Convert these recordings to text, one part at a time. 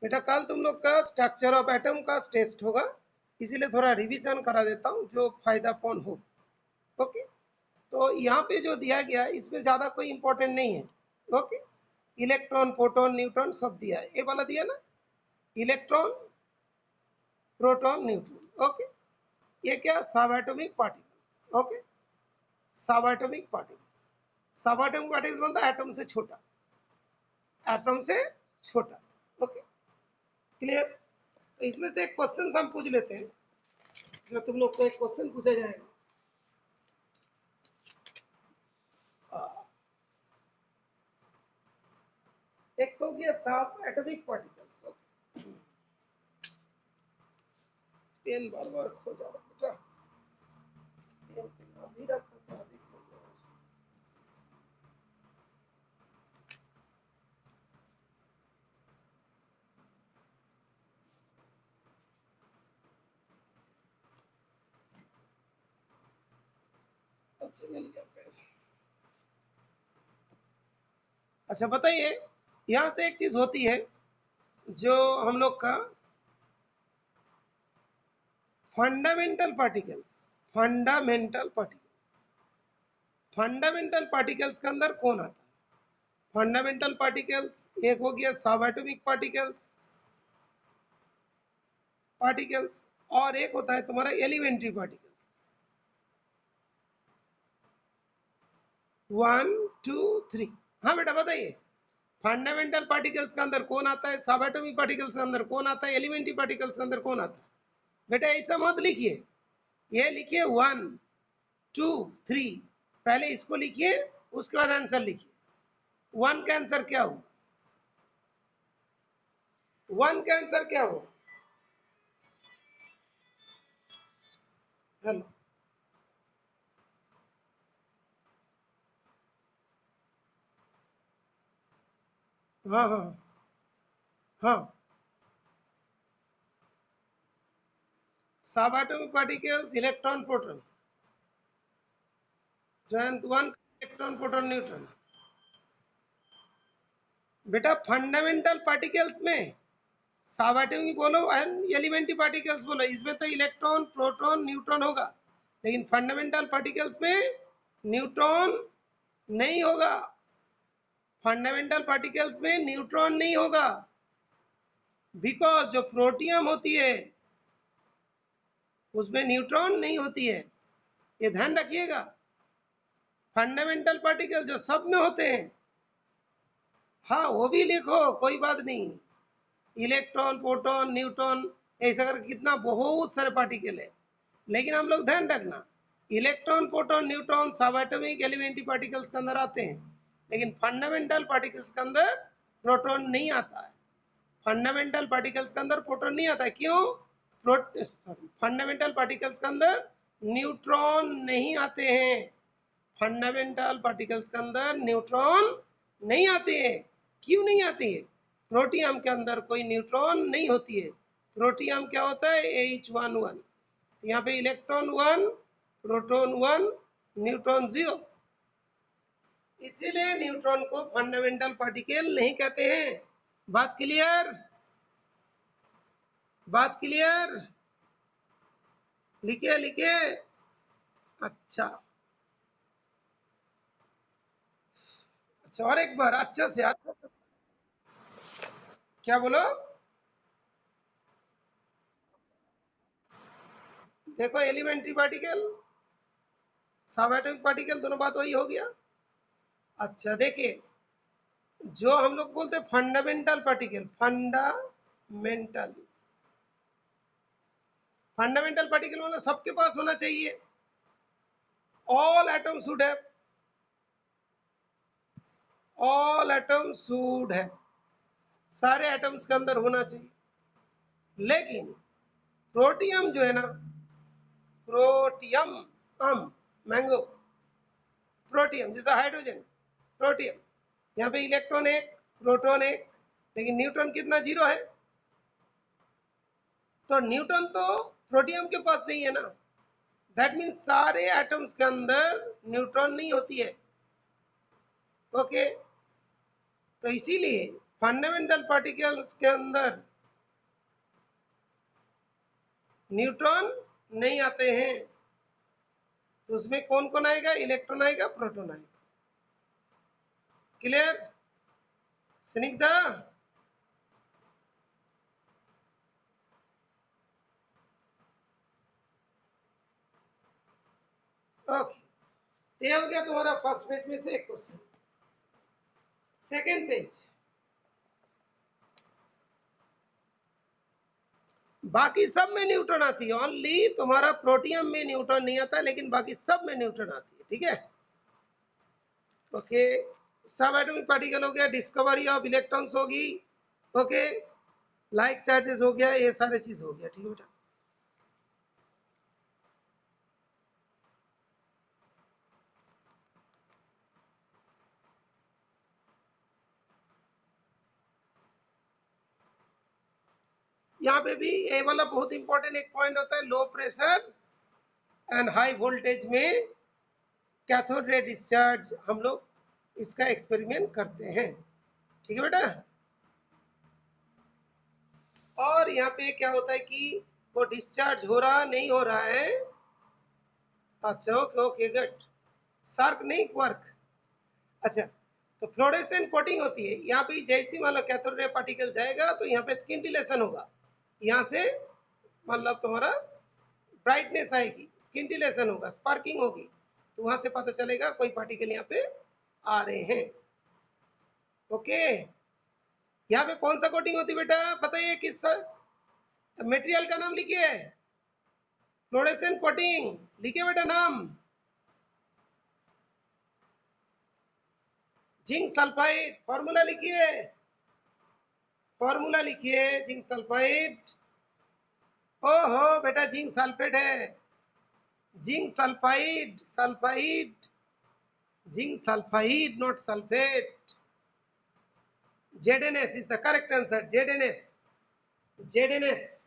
बेटा कल तुम लोग का स्ट्रक्चर ऑफ एटम का टेस्ट होगा, इसीलिए थोड़ा रिवीजन करा देता हूँ जो फायदापूर्ण हो। ओके, तो यहाँ पे जो दिया गया है इसमें ज़्यादा कोई इंपॉर्टेंट नहीं है। ओके, इलेक्ट्रॉन प्रोटॉन न्यूट्रॉन सब दिया है, ये वाला दिया ना, इलेक्ट्रॉन प्रोटॉन न्यूट्रॉन। ओके, ये क्या सब एटॉमिक पार्टिकल्स। ओके, सब एटॉमिक पार्टिकल्स, सब एटॉमिक पार्टिकल्स बनता है एटम से छोटा, एटम से छोटा। Okay, clear. तो इसमें से एक क्वेश्चन हम पूछ लेते हैं, जो तुम लोग को एक क्वेश्चन पूछा जाएगा। एक हो गया सब एटॉमिक पार्टिकल्स। पेन बार बार खो जा रहा बेटा, पेन अभी रखा था, अभी खो गया। अच्छा मिल गया पेन। अच्छा बताइए, यहाँ से एक चीज होती है जो हम लोग का fundamental particles, fundamental particles, fundamental particles के अंदर कौन आता है? फंडामेंटल पार्टिकल्स एक हो गया सब एटॉमिक पार्टिकल्स, पार्टिकल्स, और एक होता है तुम्हारा एलिमेंट्री पार्टिकल्स। 1 2 3। हाँ बेटा बताइए, फंडामेंटल पार्टिकल्स के अंदर कौन आता है, सब एटॉमिक पार्टिकल्स के अंदर कौन आता है, एलिमेंट्री पार्टिकल्स के अंदर कौन आता है? बेटा ऐसा मत लिखिए, ये लिखिए 1 2 3, पहले इसको लिखिए उसके बाद आंसर लिखिए। 1 का आंसर क्या हो? 1 का आंसर क्या हो? हेलो, हाँ हाँ हाँ, सब atomic particles electron proton, Jayant 1 electron proton neutron. बेटा फंडामेंटल पार्टिकल्स में सब एटॉमिक बोलो एलिमेंट्री पार्टिकल्स बोलो, इसमें तो इलेक्ट्रॉन प्रोटॉन न्यूट्रॉन होगा, लेकिन फंडामेंटल पार्टिकल्स में न्यूट्रॉन नहीं होगा। फंडामेंटल पार्टिकल्स में न्यूट्रॉन नहीं होगा, बिकॉज जो प्रोटियम होती है उसमें न्यूट्रॉन नहीं होती है, ये ध्यान रखिएगा। फंडामेंटल पार्टिकल जो सब में होते हैं, हाँ वो भी लिखो कोई बात नहीं, इलेक्ट्रॉन प्रोटॉन न्यूट्रॉन ऐसा करके कितना बहुत सारे पार्टिकल है, लेकिन हम लोग ध्यान रखना इलेक्ट्रॉन प्रोटॉन न्यूट्रॉन सब एटॉमिक एलिमेंट्री पार्टिकल्स के अंदर आते हैं, लेकिन फंडामेंटल पार्टिकल्स के अंदर प्रोटॉन नहीं आता है। फंडामेंटल पार्टिकल्स के अंदर प्रोटॉन नहीं आता है, क्यों? फंडामेंटल पार्टिकल्स के अंदर न्यूट्रॉन नहीं आते हैं, फंडामेंटल पार्टिकल्स के अंदर न्यूट्रॉन नहीं आते हैं। क्यों नहीं आते हैं? प्रोटियम के अंदर कोई न्यूट्रॉन नहीं होती है, प्रोटियम क्या होता है H11, यहाँ पे इलेक्ट्रॉन 1 प्रोटॉन 1 न्यूट्रॉन 0, इसीलिए न्यूट्रॉन को फंडामेंटल पार्टिकल नहीं कहते हैं। बात क्लियर? बात क्लियर? लिखिए लिखिए। अच्छा अच्छा, और एक बार अच्छा से क्या बोलो? देखो एलिमेंट्री पार्टिकल सब एटॉमिक पार्टिकल दोनों बात वही हो गया। अच्छा देखिए, जो हम लोग बोलते हैं fundamental particle, fundamental, fundamental particle मतलब सबके पास होना चाहिए, all atom should have, all atom should have, सारे एटम्स के अंदर होना चाहिए। लेकिन प्रोटियम जो है ना, प्रोटियम, मैंगो, प्रोटियम जैसा हाइड्रोजन, प्रोटियम, यहाँ पे इलेक्ट्रॉन एक प्रोटॉन एक, लेकिन न्यूट्रॉन कितना 0 है, तो न्यूट्रॉन तो प्रोटियम के पास नहीं है ना, दैट मीन्स सारे एटम्स के अंदर न्यूट्रॉन नहीं होती है। ओके, तो इसीलिए फंडामेंटल पार्टिकल्स के अंदर न्यूट्रॉन नहीं आते हैं, तो उसमें कौन कौन आएगा? इलेक्ट्रॉन आएगा, प्रोटॉन आएगा। क्लियर स्निग्धा? ओके, ये हो गया तुम्हारा फर्स्ट पेज में से एक क्वेश्चन। सेकेंड पेज, बाकी सब में न्यूट्रॉन आती है, ओनली तुम्हारा प्रोटियम में न्यूट्रॉन नहीं आता, लेकिन बाकी सब में न्यूट्रॉन आती है। ठीक है, ओके। सब एटॉमिक पार्टिकल हो गया, डिस्कवरी ऑफ इलेक्ट्रॉन्स होगी, ओके, लाइक चार्जेस हो गया, ये सारे चीज हो गया। ठीक है बेटा, यहाँ पे भी ये वाला बहुत इंपॉर्टेंट एक पॉइंट होता है, low pressure and high voltage में कैथोड रे डिस्चार्ज हम लोग इसका एक्सपेरिमेंट करते हैं। ठीक है बेटा, और यहाँ पे क्या होता है कि वो डिस्चार्ज हो रहा नहीं हो रहा है। अच्छा, ओके ओके गुड, शार्क नहीं क्वार्क। अच्छा, तो फ्लोरेसेंट कोटिंग होती है यहाँ पे, जैसी मान लो कैथोड रे पार्टिकल जाएगा तो यहाँ पे स्किंटिलेशन होगा, यहाँ से मतलब तुम्हारा ब्राइटनेस आएगी, स्किंटिलेशन होगा, स्पार्किंग होगी, तो वहां से पता चलेगा कोई पार्टिकल यहाँ पे आ रहे हैं। ओके, यहाँ पे कौन सा कोटिंग होती है बेटा, बताइए किस मटेरियल का नाम लिखिए, फ्लोरेसेंट कोटिंग लिखिए बेटा नाम, जिंक सल्फाइड, फॉर्मूला लिखिए, फॉर्मूला लिखिए जिंक सल्फाइड। ओहो बेटा जिंक सल्फेट है, zinc sulphide, sulphide, zinc sulphide not sulphate. ZnS is the correct answer, ZnS, ZnS।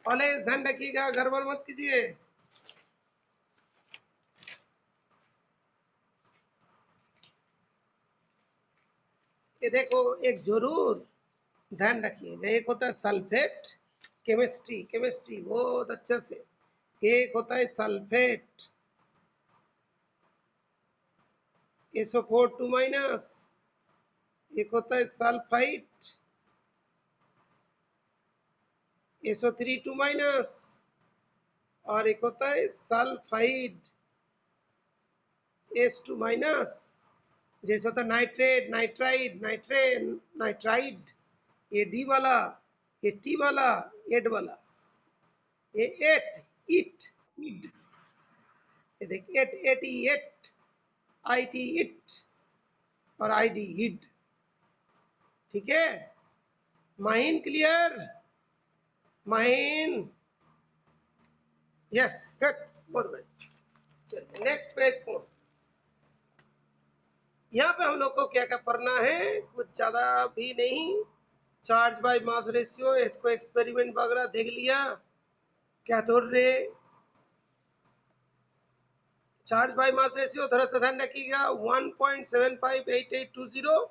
Always ध्यान रखिएगा, गड़बड़ मत कीजिए। ये देखो, एक जरूर ध्यान रखिएगा, एक होता है सल्फेट, केमिस्ट्री केमिस्ट्री बहुत अच्छा से, एक होता है सल्फेट SO4 2 माइनस, एक होता है सल्फाइट SO3 2 माइनस, और एक होता है सल्फाइड S2 माइनस। जैसे होता है नाइट्रेट, नाइट्राइड, नाइट्रेट, नाइट्राइड, ये डी वाला, ये टी वाला, एड वाला, ये एट, इट, इड, ये देख at, AT, at, I T, it, और आई डी, इड। ठीक है, mine clear, mine, yes good, बहुत बढ़िया। चलिए नेक्स्ट पेज पहुंचते, यहाँ पे हम लोग को क्या क्या पढ़ना है, कुछ ज्यादा भी नहीं, चार्ज बाय मास रेशियो, इसको एक्सपेरिमेंट वगैरह देख लिया, cathode ray charge by mass ratio थोड़ा सा ध्यान रखिएगा, 1.758820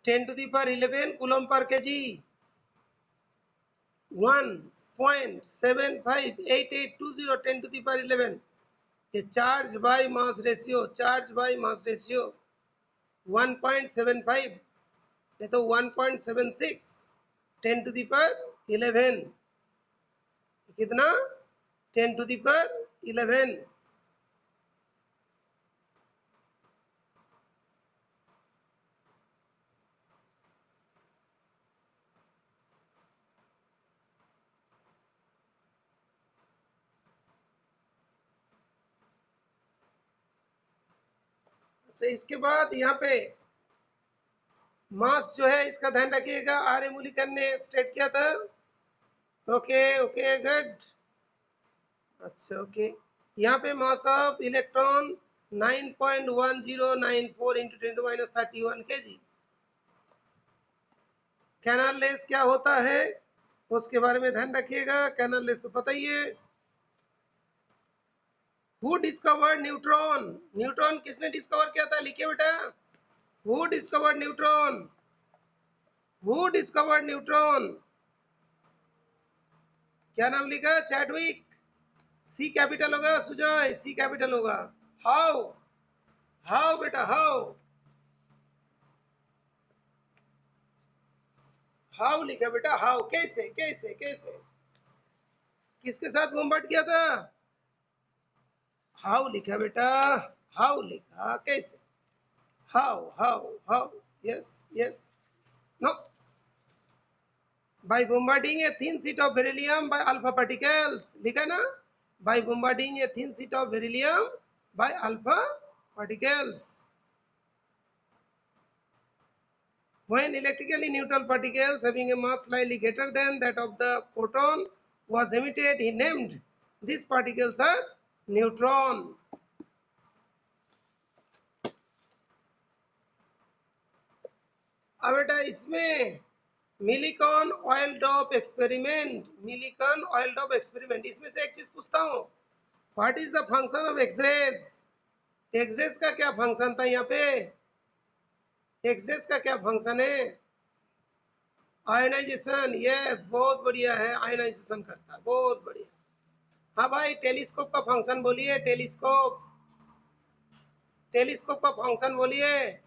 10 to the power 11 coulomb per KG, 1.758820 10 to the power 11, ये charge by mass ratio, charge by mass ratio 1.75, ये तो 1.76 10 to the power 11, कितना 10 to the power 11। अच्छा, इसके बाद यहाँ पे मास जो है इसका ध्यान रखिएगा, आर्य मूलिकन ने स्टेट किया था। ओके ओके गुड, अच्छा ओके, यहाँ पे mass of electron 9.1094 into 10⁻31 kg। Canal less क्या होता है उसके बारे में ध्यान रखिएगा, कैनाल लेस तो पता ही है। हु डिस्कवर्ड न्यूट्रॉन, न्यूट्रॉन किसने डिस्कवर किया था, लिखिए बेटा, who discovered neutron, who discovered neutron, क्या नाम लिखा? चैडविक। सी कैपिटल होगा सुजय, सी कैपिटल होगा। हाउ, हाउ बेटा, हाउ, हाउ लिखा बेटा, हाउ, कैसे कैसे कैसे। किसके साथ बॉम्बार्ड किया था? हाउ लिखा बेटा, हाउ लिखा, कैसे। How how how, yes yes, no. By bombarding a thin sheet of beryllium by alpha particles, लिखा ना? By bombarding a thin sheet of beryllium by alpha particles. When electrically neutral particles having a mass slightly greater than that of the photon was emitted, he named these particles are neutron. अब बेटा इसमें Millikan oil drop experiment, Millikan oil drop experiment, इसमें से एक चीज पूछता हूँ, what is the function of x-rays? X-rays का क्या फंक्शन था यहाँ पे? एक्सरेज का क्या फंक्शन है? आयोनाइजेशन, यस, बहुत बढ़िया है, आयोनाइजेशन करता है, बहुत बढ़िया। हाँ भाई, टेलीस्कोप का फंक्शन बोलिए, टेलीस्कोप, टेलीस्कोप का फंक्शन बोलिए।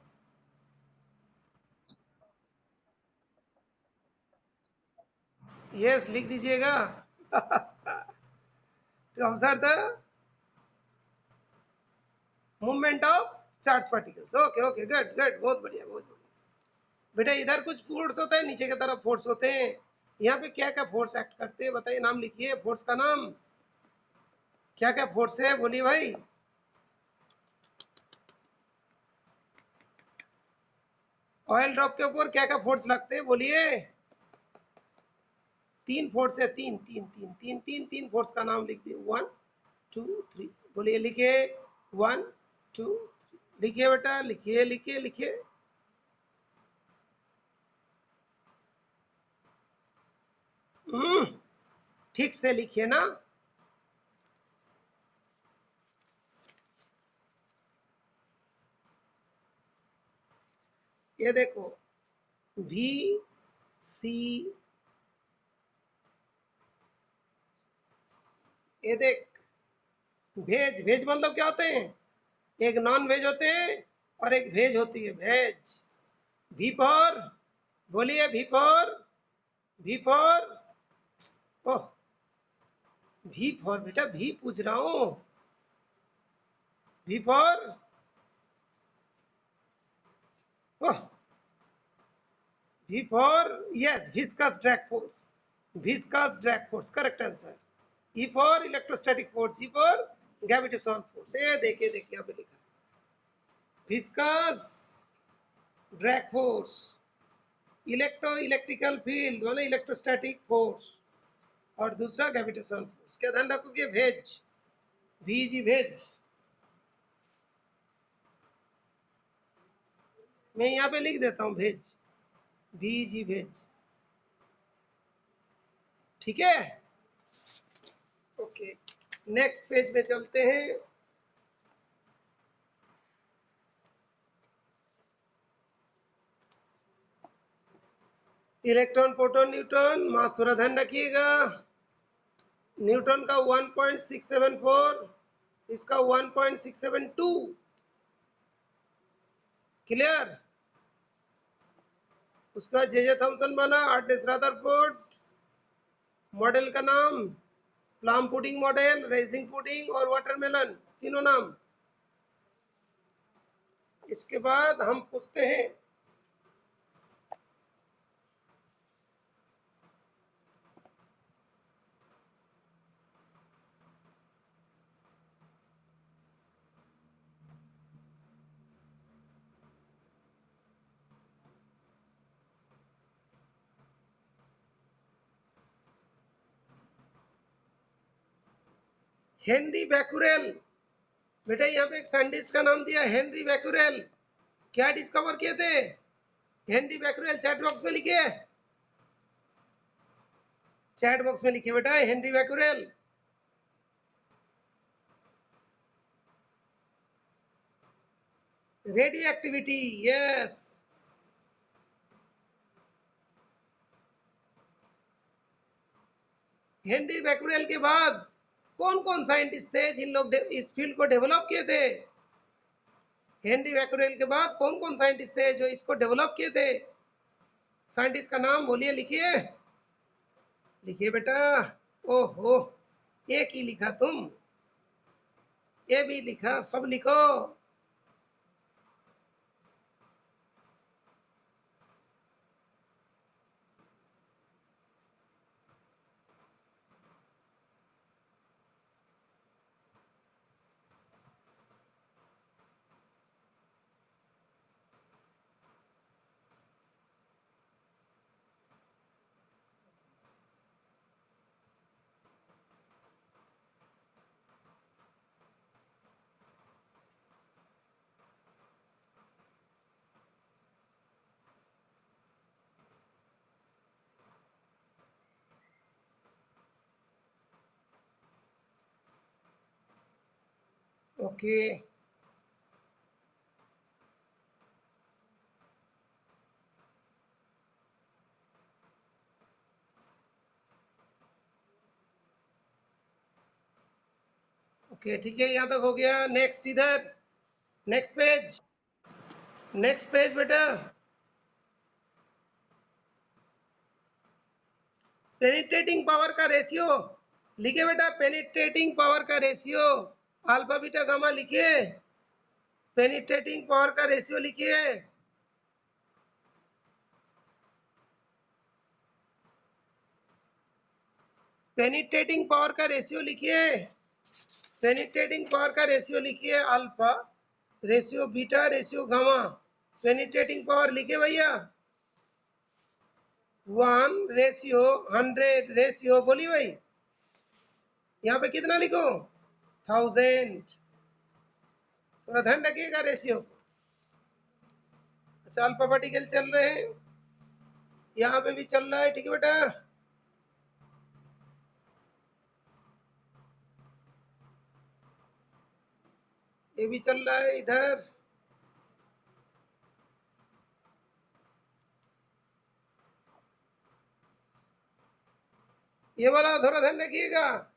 यस लिख दीजिएगा। To observe the movement of charge particles. Okay okay, good good, बहुत बढ़िया बहुत बढ़िया। बेटा इधर कुछ फोर्स होता है, नीचे की तरफ फोर्स होते हैं, यहाँ पे क्या क्या फोर्स एक्ट करते हैं बताइए, नाम लिखिए फोर्स का नाम। क्या क्या फोर्स है बोलिए भाई। ऑयल ड्रॉप के ऊपर क्या क्या फोर्स लगते हैं बोलिए। तीन फोर्स है, तीन तीन तीन तीन तीन तीन फोर्स का नाम लिख दिए, 1 2 3, बोलिए, लिखिए 1 2 3, लिखिए बेटा, लिखिए लिखिए लिखिए। ठीक से लिखिए ना। ये देखो, वी सी, ये देख, भेज, भेज मतलब क्या होते हैं? एक नॉन वेज होते हैं और एक भेज होती है, भेज। भी फॉर, बोलिए भी फॉर, भी फॉर, ओह, भी फॉर बेटा, भी पूछ रहा हूं, भी for, oh, V for, yes, viscous drag force. Viscous drag force, correct answer. E for electrostatic force, G for gravitational force. ये देखिए देखिए यहाँ पे लिखा है viscous drag force, electrical field मतलब इलेक्ट्रोस्टैटिक फोर्स, और दूसरा ग्रेविटेशनल फोर्स। क्या ध्यान रखोगे? भेज, VG भेज। मैं यहाँ पे लिख देता हूँ भेज, VG भेज, ठीक है। ओके, नेक्स्ट पेज में चलते हैं। इलेक्ट्रॉन, प्रोटॉन, न्यूट्रॉन, मास थोड़ा ध्यान रखिएगा। न्यूट्रॉन का 1.674, इसका 1.672, क्लियर। उसका जे थॉमसन बना, आर्टेस रदरफोर्ड, मॉडल का नाम plum pudding model, raising pudding और वाटरमेलन, तीनों नाम। इसके बाद हम पूछते हैं, हेनरी बैकुरेल। बेटा यहाँ पे एक साइंटिस्ट का नाम दिया, हेनरी बैकुरेल। क्या डिस्कवर किए थे हेनरी बैकुरेल? चैट बॉक्स में लिखिए, चैट बॉक्स में लिखिए बेटा, Henri Becquerel. Radioactivity, yes. Henri Becquerel के बाद कौन कौन साइंटिस्ट थे जिन लोग इस फील्ड को डेवलप किए थे? हेनरी बैक्यूरेल के बाद कौन कौन साइंटिस्ट थे जो इसको डेवलप किए थे? साइंटिस्ट का नाम बोलिए, लिखिए लिखिए बेटा। ओहो, एक ही लिखा तुम, ये भी लिखा, सब लिखो। ओके, ओके ठीक है, यहाँ तक हो गया। नेक्स्ट, इधर नेक्स्ट पेज, नेक्स्ट पेज बेटा। पेनिट्रेटिंग पावर का रेशियो लिखे बेटा, पेनिट्रेटिंग पावर का रेशियो, अल्फा बीटा गामा लिखिए, पेनिट्रेटिंग पावर का रेशियो लिखिए। पेनिट्रेटिंग पावर का रेशियो लिखिए, पेनिट्रेटिंग पावर का रेशियो लिखिए, alpha ratio beta ratio gamma. Penetrating power लिखिए भैया, 1:100 रेशियो, बोलिए भाई। यहाँ पे कितना लिखो? 1000। थोड़ा ध्यान रखिएगा रेशियो। अच्छा, अल्फा पार्टिकल चल रहे हैं, यहाँ पे भी चल रहा है, ठीक है बेटा। ये भी चल रहा है इधर। ये वाला थोड़ा ध्यान रखिएगा।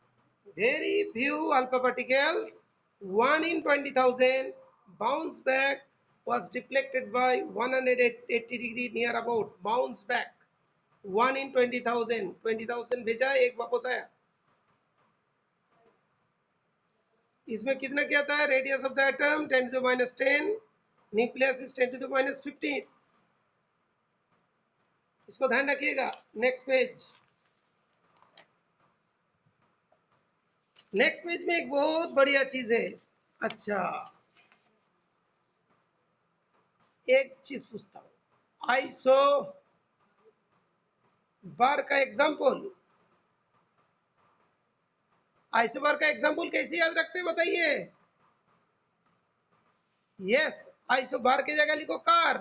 Very few alpha particles, 1 in 20,000 bounce back was deflected by 180 degree near about, bounce back 1 in 20,000, 20,000 भेजा, एक वापस आया। इसमें कितना क्या था? Radius of the atom 10⁻10, nucleus is 10⁻15। इसको ध्यान रखिएगा। नेक्स्ट पेज, नेक्स्ट पेज में एक बहुत बढ़िया चीज है। अच्छा, एक चीज पूछता हूं, आइसो बार का एग्जाम्पल, आइसो बार का एग्जाम्पल कैसे याद रखते हैं बताइए? यस, आइसो बार की जगह लिखो कार,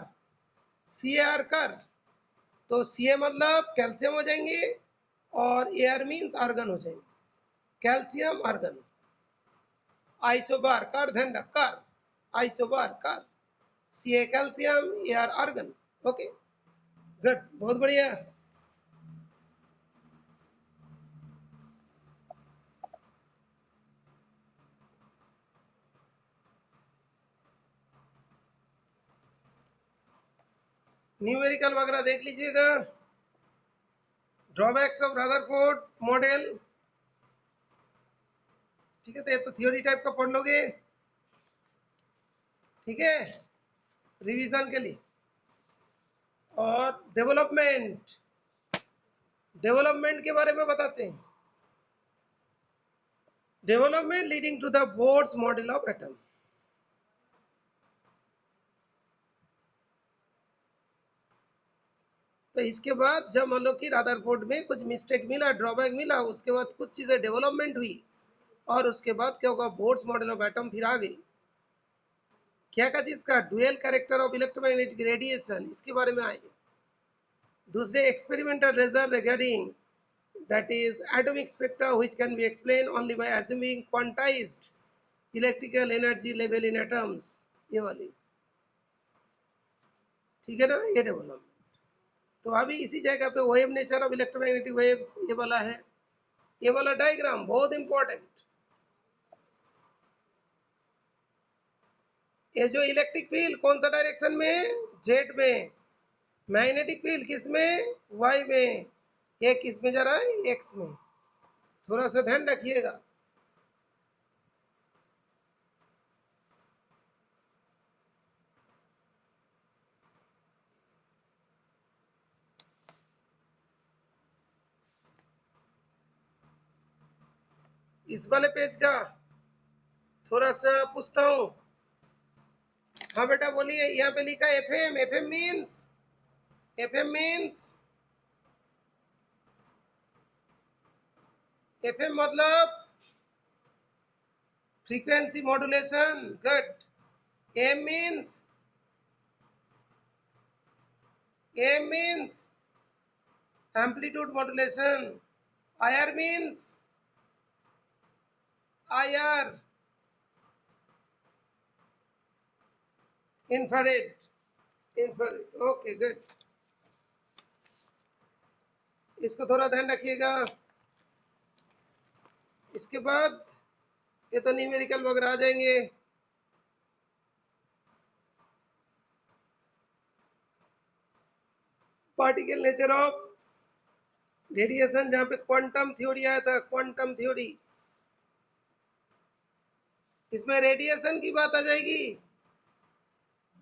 CAR कर। तो CA मतलब कैल्शियम हो जाएंगे, और AR मीन्स आर्गन हो जाएंगे, कैल्शियम आर्गन। आइसोबार कर, ध्यान रख कर, आइसोबार कर, CA calcium, AR argon. Okay good, बहुत बढ़िया। न्यूमेरिकल वगैरह देख लीजिएगा। ड्रॉबैक्स ऑफ रदरफोर्ड मॉडल, ठीक है, तो ये तो थ्योरी टाइप का पढ़ लोगे, ठीक है, रिवीजन के लिए। और डेवलपमेंट, डेवलपमेंट के बारे में बताते हैं। Development leading to the Bohr's model of atom. तो इसके बाद जब मान लो कि रदरफोर्ड में कुछ मिस्टेक मिला, ड्रॉबैक मिला, उसके बाद कुछ चीजें डेवलपमेंट हुई, और उसके बाद क्या होगा? बोर्ड्स मॉडल ऑफ एटम फिर आ गई। क्या का चीज का? Dual character of electromagnetic radiation, इसके बारे में आएंगे। दूसरे, experimental result regarding that is atomic spectra which can be explained only by assuming quantized electrical energy level in atoms, ये वाली, ठीक है ना, ये डेवलपमेंट। तो अभी इसी जगह पे wave nature of electromagnetic waves, ये वाला है। ये वाला डायग्राम बहुत इंपॉर्टेंट। ये जो इलेक्ट्रिक फील्ड कौन सा डायरेक्शन में है, जेड में। मैग्नेटिक फील्ड किस में, वाई में। ये किस में जा रहा है, एक्स में। थोड़ा सा ध्यान रखिएगा। इस वाले पेज का थोड़ा सा पूछता हूँ। हाँ बेटा बोलिए, यहाँ पे लिखा FM. FM means, FM means, FM मतलब frequency modulation. Good. AM means, AM means amplitude modulation. IR means, IR infrared. Infrared, okay good. इसको थोड़ा ध्यान रखिएगा। इसके बाद ये तो न्यूमेरिकल वगैरह आ जाएंगे। पार्टिकल नेचर ऑफ रेडिएशन, जहां पे क्वांटम थ्योरी आया था, क्वांटम थ्योरी। इसमें रेडिएशन की बात आ जाएगी।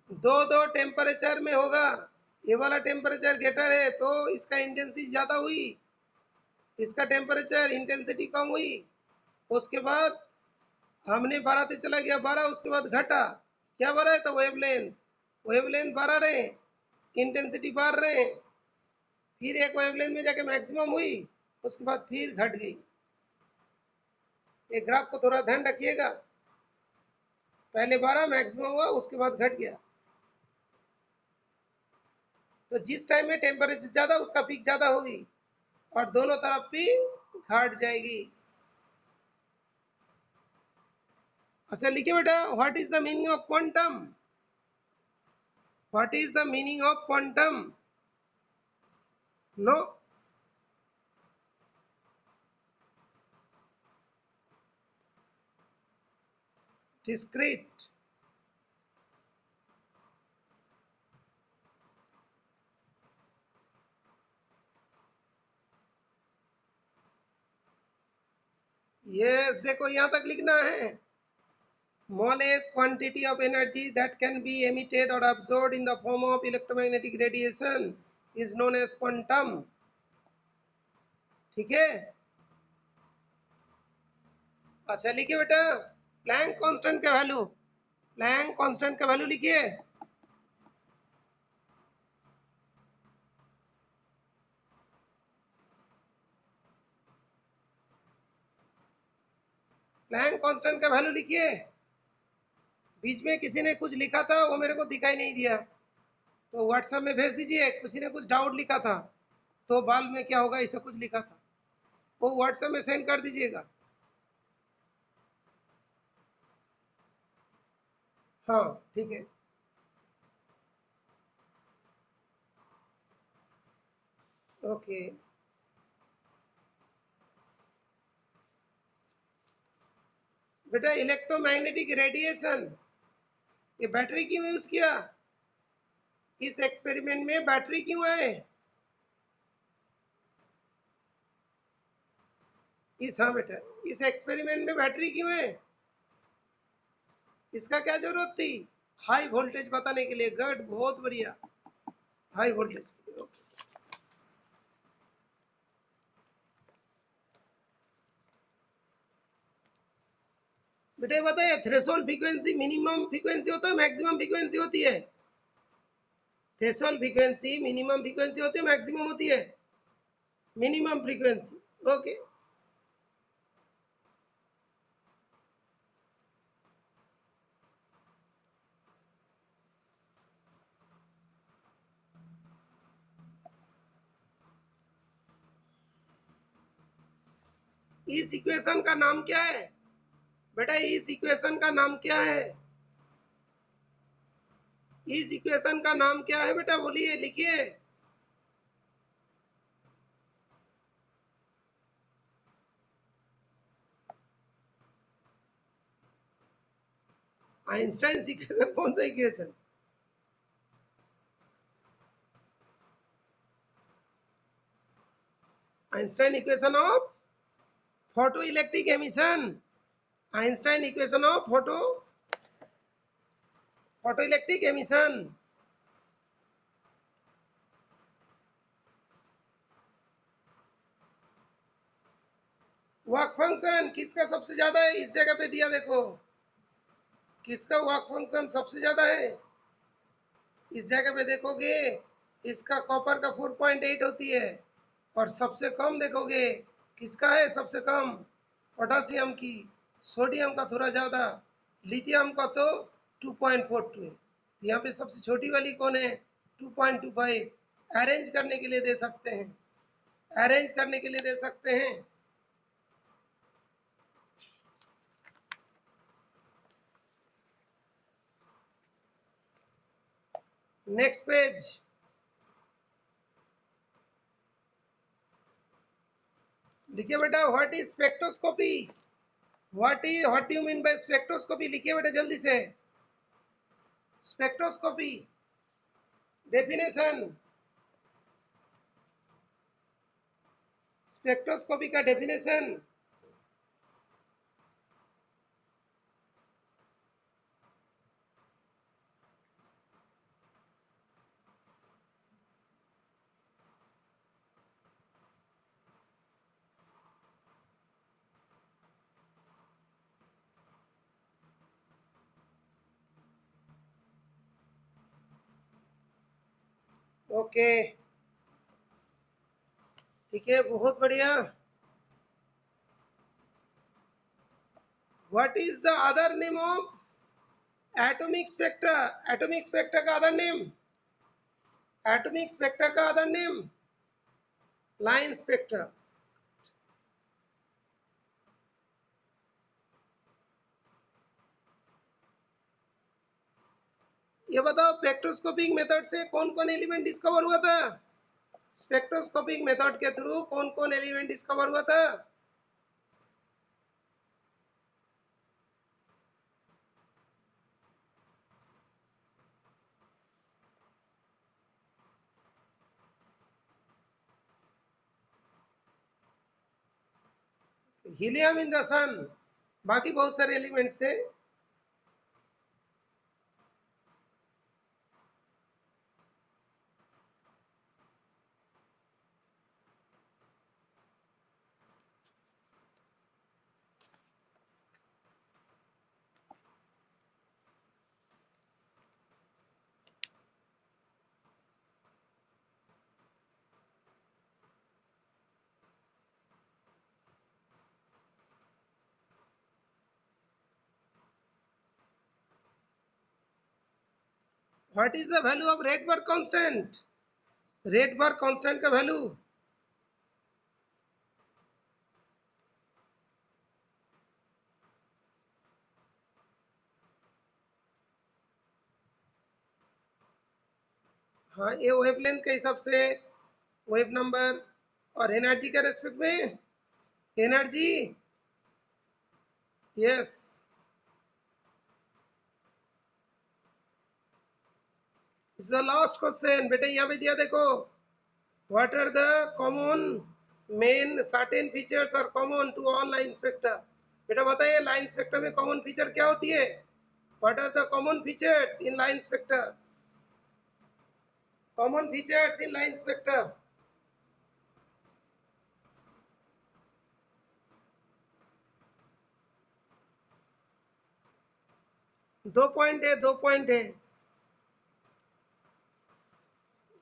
दो दो टेम्परेचर में होगा। ये वाला टेम्परेचर ग्रेटर है तो इसका इंटेंसिटी ज्यादा हुई, इसका टेम्परेचर इंटेंसिटी कम हुई। उसके बाद हमने बढ़ाते चला गया 12, उसके बाद घटा। क्या बढ़ा है, तो वेवलेंथ। वेवलेंथ बढ़ा रहे, इंटेंसिटी बढ़ रहे। फिर एक वेवलेंथ में जाके मैक्सिमम हुई, उसके बाद फिर घट गई। ये ग्राफ को थोड़ा ध्यान रखिएगा। पहले 12 मैक्सिमम हुआ, उसके बाद घट गया। तो जिस टाइम में टेम्परेचर ज्यादा, उसका पीक ज्यादा होगी, और दोनों तरफ भी घट जाएगी। अच्छा लिखिए बेटा, what is the meaning of quantum. What is the meaning of quantum. No, discrete. Yes, देखो यहां तक लिखना है। smallest quantity of energy that can be emitted or absorbed in the form of electromagnetic radiation is known as quantum। ठीक है। अच्छा लिखिए बेटा, प्लैंक कांस्टेंट का वैल्यू। प्लैंक कांस्टेंट का वैल्यू लिखिए। प्लैंक कांस्टेंट का वैल्यू लिखिए। बीच में किसी ने कुछ लिखा था, वो मेरे को दिखाई नहीं दिया, तो व्हाट्सएप में भेज दीजिए। किसी ने कुछ डाउट लिखा था, तो बाल में क्या होगा, ऐसा कुछ लिखा था, वो व्हाट्सएप में सेंड कर दीजिएगा। हाँ ठीक है। ओके बेटा, इलेक्ट्रोमैग्नेटिक रेडिएशन, ये बैटरी क्यों यूज किया, इस एक्सपेरिमेंट में बैटरी क्यों आए। इस, हाँ बेटा, इस एक्सपेरिमेंट में बैटरी क्यों है, इसका क्या जरूरत थी, हाई वोल्टेज बताने के लिए। गुड, बहुत बढ़िया, हाई वोल्टेज। बेटा बताइए, थ्रेशोल्ड फ्रीक्वेंसी मिनिमम फ्रीक्वेंसी होता है, मैक्सिमम फ्रीक्वेंसी होती है। थ्रेशोल्ड फ्रीक्वेंसी मिनिमम फ्रीक्वेंसी होती है, मैक्सिमम होती है मिनिमम फ्रीक्वेंसी। ओके। इस इक्वेशन का नाम क्या है बेटा, इस इक्वेशन का नाम क्या है, इस इक्वेशन का नाम क्या है बेटा, बोलिए, लिखिए। आइंस्टाइन इक्वेशन कौन सा equation? Einstein equation of photo electric emission. Einstein equation of photo electric emission. Work function किसका सबसे ज्यादा है? इस जगह पे दिया देखो, किसका वर्क फंक्शन सबसे ज्यादा है? इस जगह पे देखोगे इसका कॉपर का 4.8 होती है, और सबसे कम देखोगे किसका है सबसे कम? पोटासियम की। सोडियम का थोड़ा ज्यादा, लिथियम का तो 2.42 है। यहाँ पे सबसे छोटी वाली कौन है? 2.25। अरेंज करने के लिए दे सकते हैं, अरेंज करने के लिए दे सकते हैं। Next page. लिखिए बेटा, what is spectroscopy? What you mean by spectroscopy? लिखिए बेटा जल्दी से। स्पेक्ट्रोस्कोपी डेफिनेशन, स्पेक्ट्रोस्कोपी का डेफिनेशन। ओके, ठीक है, बहुत बढ़िया। What is the other name of atomic spectra? Atomic spectra का अदर नेम, एटॉमिक स्पेक्ट्रा का अदर नेम लाइन स्पेक्ट्रा। ये बताओ स्पेक्ट्रोस्कोपिक मेथड से कौन कौन एलिमेंट डिस्कवर हुआ था? स्पेक्ट्रोस्कोपिक मेथड के थ्रू कौन कौन एलिमेंट डिस्कवर हुआ था? हीलियम इन द सन, बाकी बहुत सारे एलिमेंट्स थे। What is the value of Rydberg constant? Rydberg constant का वैल्यू? हाँ, ये वेवलेंथ के हिसाब से वेव नंबर, और एनर्जी के रेस्पेक्ट में energy. Yes, is the last question. बेटे यहाँ पे दिया देखो, what are the common main certain features are common to all line spectra? बेटा बताइए लाइन स्पेक्ट्रा में कॉमन फीचर क्या होती है? What are the common features in line spectra? Common features in line spectra. 2 point है, 2 point है।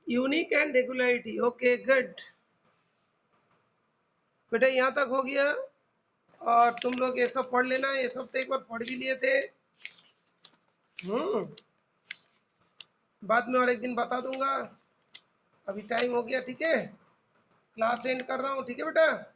Unique and regularity. Okay good, बेटा यहाँ तक हो गया। और तुम लोग ये सब पढ़ लेना, ये सब तो एक बार पढ़ भी लिए थे। बाद में और एक दिन बता दूंगा। अभी टाइम हो गया, ठीक है, क्लास एंड कर रहा हूँ, ठीक है बेटा।